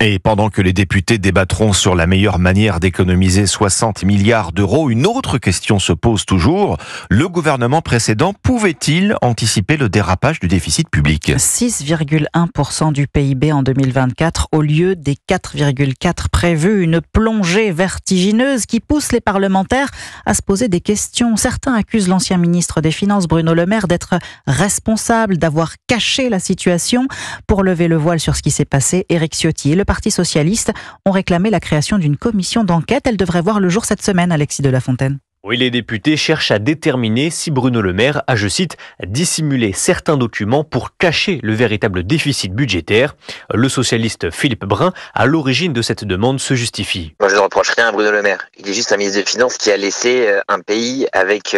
Et pendant que les députés débattront sur la meilleure manière d'économiser 60 milliards d'euros, une autre question se pose toujours. Le gouvernement précédent pouvait-il anticiper le dérapage du déficit public ? 6,1% du PIB en 2024 au lieu des 4,4 prévus. Une plongée vertigineuse qui pousse les parlementaires à se poser des questions. Certains accusent l'ancien ministre des Finances, Bruno Le Maire, d'être responsable, d'avoir caché la situation. Pour lever le voile sur ce qui s'est passé, Éric Ciotti et le Parti socialiste ont réclamé la création d'une commission d'enquête. Elle devrait voir le jour cette semaine, Alexis de La Fontaine. Oui, les députés cherchent à déterminer si Bruno Le Maire a, je cite, dissimulé certains documents pour cacher le véritable déficit budgétaire. Le socialiste Philippe Brun, à l'origine de cette demande, se justifie. Moi, je ne reproche rien à Bruno Le Maire. Il est juste un ministre des Finances qui a laissé un pays avec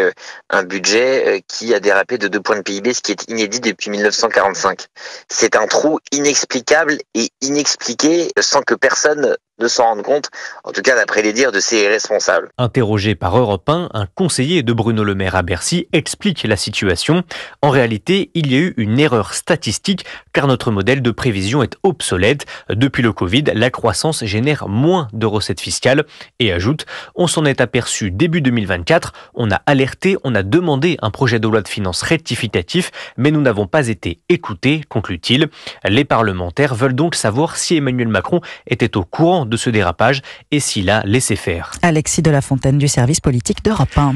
un budget qui a dérapé de 2 points de PIB, ce qui est inédit depuis 1945. C'est un trou inexplicable et inexpliqué sans que personne ne s'en rende compte, en tout cas d'après les dires de ses responsables. Interrogé par Europe 1, un conseiller de Bruno Le Maire à Bercy explique la situation. En réalité, il y a eu une erreur statistique car notre modèle de prévision est obsolète. Depuis le Covid, la croissance génère moins de recettes fiscales et ajoute, on s'en est aperçu début 2024, on a alerté, on a demandé un projet de loi de finances rectificatif, mais nous n'avons pas été écoutés, conclut-il. Les parlementaires veulent donc savoir si Emmanuel Macron était au courant de ce dérapage et s'il a laissé faire. Alexis de La Fontaine du service politique d'Europe 1.